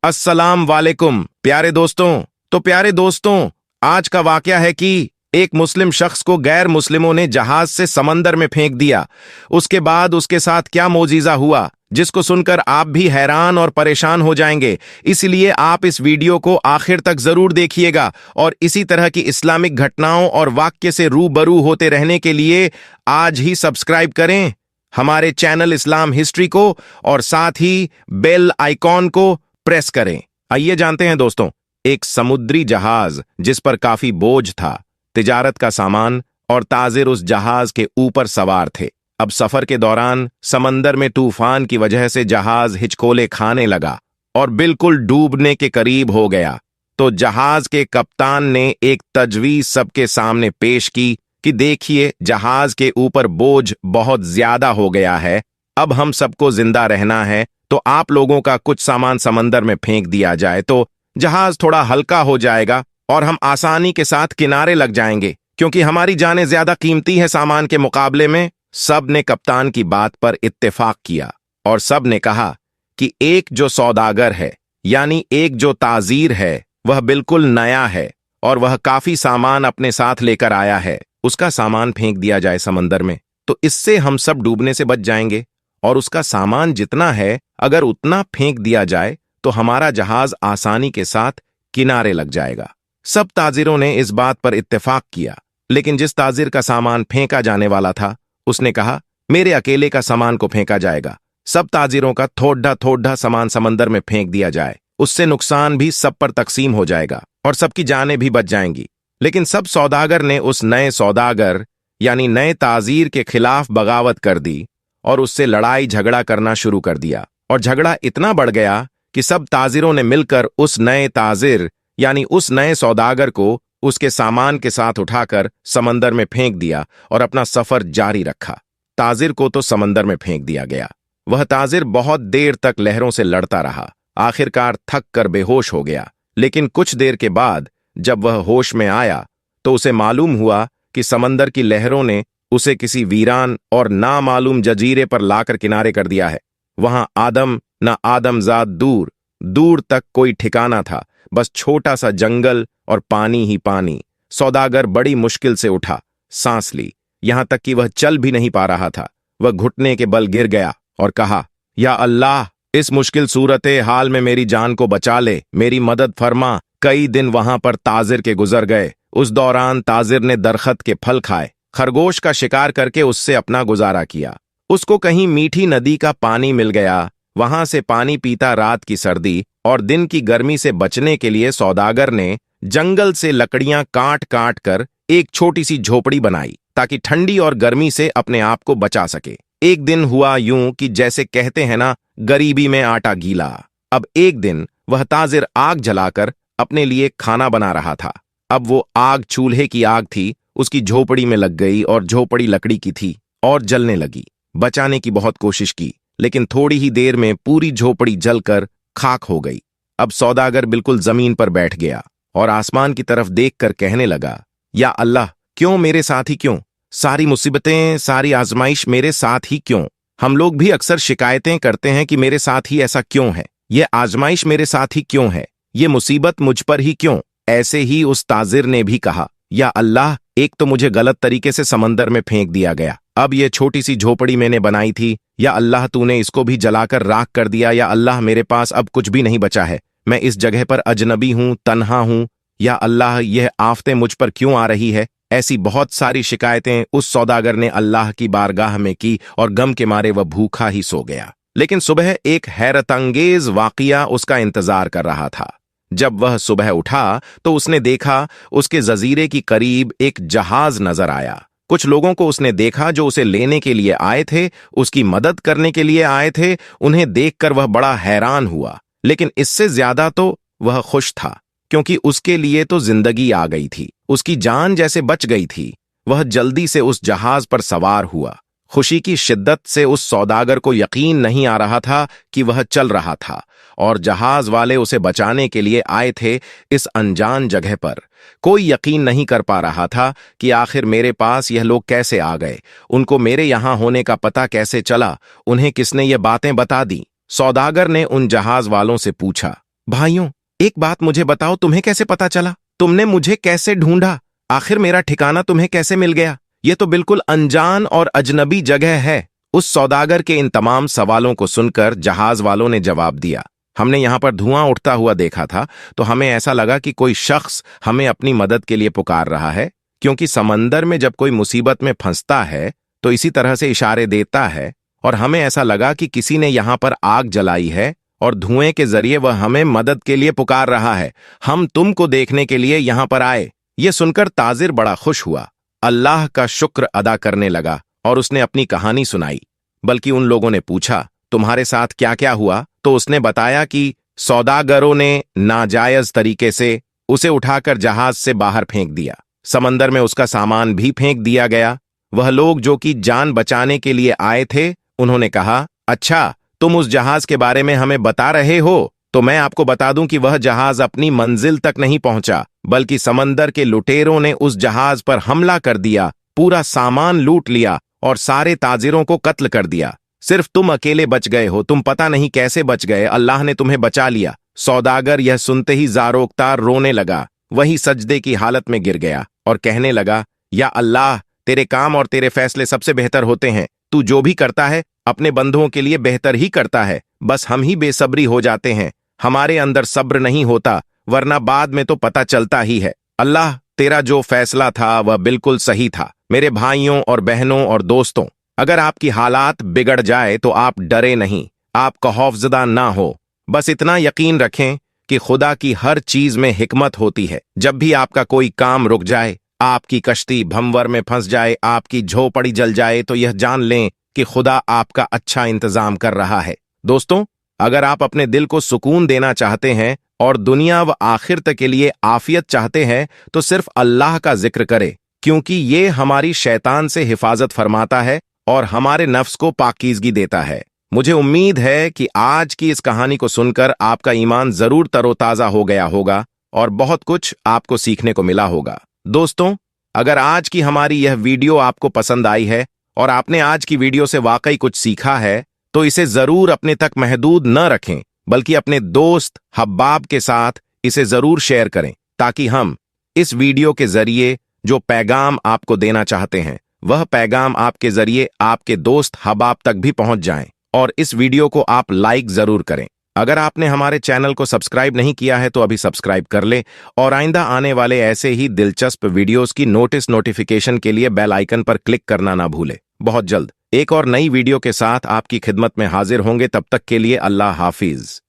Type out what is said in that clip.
अस्सलाम वालेकुम प्यारे दोस्तों, आज का वाकया है कि एक मुस्लिम शख्स को गैर मुस्लिमों ने जहाज से समंदर में फेंक दिया। उसके बाद उसके साथ क्या मोजीजा हुआ, जिसको सुनकर आप भी हैरान और परेशान हो जाएंगे। इसलिए आप इस वीडियो को आखिर तक जरूर देखिएगा और इसी तरह की इस्लामिक घटनाओं और वाक्य से रूबरू होते रहने के लिए आज ही सब्सक्राइब करें हमारे चैनल इस्लाम हिस्ट्री को और साथ ही बेल आइकॉन को प्रेस करें। आइए जानते हैं दोस्तों। एक समुद्री जहाज जिस पर काफी बोझ था, तिजारत का सामान और ताजिर उस जहाज के ऊपर सवार थे। अब सफर के दौरान समंदर में तूफान की वजह से जहाज हिचकोले खाने लगा और बिल्कुल डूबने के करीब हो गया। तो जहाज के कप्तान ने एक तजवीज सबके सामने पेश की कि देखिए, जहाज के ऊपर बोझ बहुत ज्यादा हो गया है। अब हम सबको जिंदा रहना है, तो आप लोगों का कुछ सामान समंदर में फेंक दिया जाए तो जहाज थोड़ा हल्का हो जाएगा और हम आसानी के साथ किनारे लग जाएंगे, क्योंकि हमारी जानें ज्यादा कीमती है सामान के मुकाबले में। सब ने कप्तान की बात पर इत्तेफाक किया और सब ने कहा कि एक जो सौदागर है, यानी एक जो ताजीर है, वह बिल्कुल नया है और वह काफी सामान अपने साथ लेकर आया है। उसका सामान फेंक दिया जाए समंदर में, तो इससे हम सब डूबने से बच जाएंगे। और उसका सामान जितना है, अगर उतना फेंक दिया जाए तो हमारा जहाज आसानी के साथ किनारे लग जाएगा। सब ताजिरों ने इस बात पर इत्तेफाक किया, लेकिन जिस ताजिर का सामान फेंका जाने वाला था, उसने कहा, मेरे अकेले का सामान को फेंका जाएगा। सब ताजिरों का थोड़ा थोड़ा सामान समंदर में फेंक दिया जाए, उससे नुकसान भी सब पर तकसीम हो जाएगा और सबकी जानें भी बच जाएंगी। लेकिन सब सौदागर ने उस नए सौदागर यानी नए ताजीर के खिलाफ बगावत कर दी और उससे लड़ाई झगड़ा करना शुरू कर दिया। और झगड़ा इतना बढ़ गया कि सब ताजिरों ने मिलकर उस नए ताजिर यानी उस नए सौदागर को उसके सामान के साथ उठाकर समंदर में फेंक दिया और अपना सफर जारी रखा। ताजिर को तो समंदर में फेंक दिया गया। वह ताजिर बहुत देर तक लहरों से लड़ता रहा। आखिरकार थक कर बेहोश हो गया। लेकिन कुछ देर के बाद जब वह होश में आया तो उसे मालूम हुआ कि समंदर की लहरों ने उसे किसी वीरान और नामालूम जजीरे पर लाकर किनारे कर दिया है। वहां आदम न आदमजाद दूर दूर तक कोई ठिकाना था, बस छोटा सा जंगल और पानी ही पानी। सौदागर बड़ी मुश्किल से उठा, सांस ली, यहां तक कि वह चल भी नहीं पा रहा था। वह घुटने के बल गिर गया और कहा, या अल्लाह, इस मुश्किल सूरत हाल में मेरी जान को बचा ले, मेरी मदद फरमा। कई दिन वहां पर ताजिर के गुजर गए। उस दौरान ताजिर ने दरखत के फल खाए, खरगोश का शिकार करके उससे अपना गुजारा किया। उसको कहीं मीठी नदी का पानी मिल गया, वहां से पानी पीता रात की सर्दी और दिन की गर्मी से बचने के लिए सौदागर ने जंगल से लकड़ियां काट काट कर एक छोटी सी झोपड़ी बनाई, ताकि ठंडी और गर्मी से अपने आप को बचा सके। एक दिन हुआ यूं कि जैसे कहते हैं ना, गरीबी में आटा गीला। अब एक दिन वह ताजिर आग जलाकर अपने लिए खाना बना रहा था। अब वो आग चूल्हे की आग थी, उसकी झोपड़ी में लग गई और झोपड़ी लकड़ी की थी और जलने लगी। बचाने की बहुत कोशिश की, लेकिन थोड़ी ही देर में पूरी झोपड़ी जलकर खाक हो गई। अब सौदागर बिल्कुल जमीन पर बैठ गया और आसमान की तरफ देखकर कहने लगा, या अल्लाह, क्यों मेरे साथ ही क्यों? सारी मुसीबतें, सारी आजमाइश मेरे साथ ही क्यों? हम लोग भी अक्सर शिकायतें करते हैं कि मेरे साथ ही ऐसा क्यों है, ये आजमाइश मेरे साथ ही क्यों है, ये मुसीबत मुझ पर ही क्यों? ऐसे ही उस ताजिर ने भी कहा, या अल्लाह, एक तो मुझे गलत तरीके से समंदर में फेंक दिया गया। अब ये छोटी सी झोपड़ी मैंने बनाई थी, या अल्लाह तूने इसको भी जलाकर राख कर दिया। या अल्लाह, मेरे पास अब कुछ भी नहीं बचा है। मैं इस जगह पर अजनबी हूं, तन्हा हूं। या अल्लाह, यह आफतें मुझ पर क्यों आ रही है? ऐसी बहुत सारी शिकायतें उस सौदागर ने अल्लाह की बारगाह में की और गम के मारे वह भूखा ही सो गया। लेकिन सुबह एक हैरतअंगेज वाकया उसका इंतजार कर रहा था। जब वह सुबह उठा तो उसने देखा उसके जजीरे की करीब एक जहाज नजर आया। कुछ लोगों को उसने देखा जो उसे लेने के लिए आए थे, उसकी मदद करने के लिए आए थे। उन्हें देखकर वह बड़ा हैरान हुआ, लेकिन इससे ज्यादा तो वह खुश था, क्योंकि उसके लिए तो जिंदगी आ गई थी, उसकी जान जैसे बच गई थी। वह जल्दी से उस जहाज पर सवार हुआ। खुशी की शिद्दत से उस सौदागर को यकीन नहीं आ रहा था कि वह चल रहा था और जहाज वाले उसे बचाने के लिए आए थे इस अनजान जगह पर। कोई यकीन नहीं कर पा रहा था कि आखिर मेरे पास यह लोग कैसे आ गए, उनको मेरे यहां होने का पता कैसे चला, उन्हें किसने ये बातें बता दी। सौदागर ने उन जहाज वालों से पूछा, भाइयों, एक बात मुझे बताओ, तुम्हें कैसे पता चला? तुमने मुझे कैसे ढूंढा? आखिर मेरा ठिकाना तुम्हें कैसे मिल गया? ये तो बिल्कुल अनजान और अजनबी जगह है। उस सौदागर के इन तमाम सवालों को सुनकर जहाज वालों ने जवाब दिया, हमने यहां पर धुआं उठता हुआ देखा था, तो हमें ऐसा लगा कि कोई शख्स हमें अपनी मदद के लिए पुकार रहा है, क्योंकि समंदर में जब कोई मुसीबत में फंसता है तो इसी तरह से इशारे देता है, और हमें ऐसा लगा कि किसी ने यहां पर आग जलाई है और धुएं के जरिए वह हमें मदद के लिए पुकार रहा है। हम तुमको देखने के लिए यहां पर आए। यह सुनकर ताजिर बड़ा खुश हुआ, अल्लाह का शुक्र अदा करने लगा और उसने अपनी कहानी सुनाई। बल्कि उन लोगों ने पूछा, तुम्हारे साथ क्या क्या हुआ? तो उसने बताया कि सौदागरों ने नाजायज तरीके से उसे उठाकर जहाज से बाहर फेंक दिया। समंदर में उसका सामान भी फेंक दिया गया। वह लोग जो कि जान बचाने के लिए आए थे, उन्होंने कहा, अच्छा, तुम उस जहाज के बारे में हमें बता रहे हो, तो मैं आपको बता दूं कि वह जहाज अपनी मंजिल तक नहीं पहुंचा, बल्कि समंदर के लुटेरों ने उस जहाज पर हमला कर दिया, पूरा सामान लूट लिया और सारे ताजिरों को कत्ल कर दिया। सिर्फ तुम अकेले बच गए हो। तुम पता नहीं कैसे बच गए, अल्लाह ने तुम्हें बचा लिया। सौदागर यह सुनते ही जारोक्तार रोने लगा, वही सजदे की हालत में गिर गया और कहने लगा, या अल्लाह, तेरे काम और तेरे फैसले सबसे बेहतर होते हैं। तू जो भी करता है अपने बंधुओं के लिए बेहतर ही करता है। बस हम ही बेसब्री हो जाते हैं, हमारे अंदर सब्र नहीं होता, वरना बाद में तो पता चलता ही है। अल्लाह, तेरा जो फैसला था वह बिल्कुल सही था। मेरे भाइयों और बहनों और दोस्तों, अगर आपकी हालात बिगड़ जाए तो आप डरे नहीं, आप खौफजदा ना हो। बस इतना यकीन रखें कि खुदा की हर चीज में हिकमत होती है। जब भी आपका कोई काम रुक जाए, आपकी कश्ती भंवर में फंस जाए, आपकी झोपड़ी जल जाए, तो यह जान लें कि खुदा आपका अच्छा इंतजाम कर रहा है। दोस्तों, अगर आप अपने दिल को सुकून देना चाहते हैं और दुनिया व आखिरत के लिए आफियत चाहते हैं, तो सिर्फ अल्लाह का जिक्र करें, क्योंकि ये हमारी शैतान से हिफाजत फरमाता है और हमारे नफ्स को पाकीज़गी देता है। मुझे उम्मीद है कि आज की इस कहानी को सुनकर आपका ईमान जरूर तरोताजा हो गया होगा और बहुत कुछ आपको सीखने को मिला होगा। दोस्तों, अगर आज की हमारी यह वीडियो आपको पसंद आई है और आपने आज की वीडियो से वाकई कुछ सीखा है, तो इसे जरूर अपने तक महदूद न रखें, बल्कि अपने दोस्त हब्बाब के साथ इसे जरूर शेयर करें, ताकि हम इस वीडियो के जरिए जो पैगाम आपको देना चाहते हैं, वह पैगाम आपके जरिए आपके दोस्त हब्बाब तक भी पहुंच जाएं। और इस वीडियो को आप लाइक जरूर करें। अगर आपने हमारे चैनल को सब्सक्राइब नहीं किया है तो अभी सब्सक्राइब कर लें और आइंदा आने वाले ऐसे ही दिलचस्प वीडियोस की नोटिफिकेशन के लिए बेल आइकन पर क्लिक करना ना भूलें। बहुत जल्द एक और नई वीडियो के साथ आपकी खिदमत में हाजिर होंगे। तब तक के लिए अल्लाह हाफिज।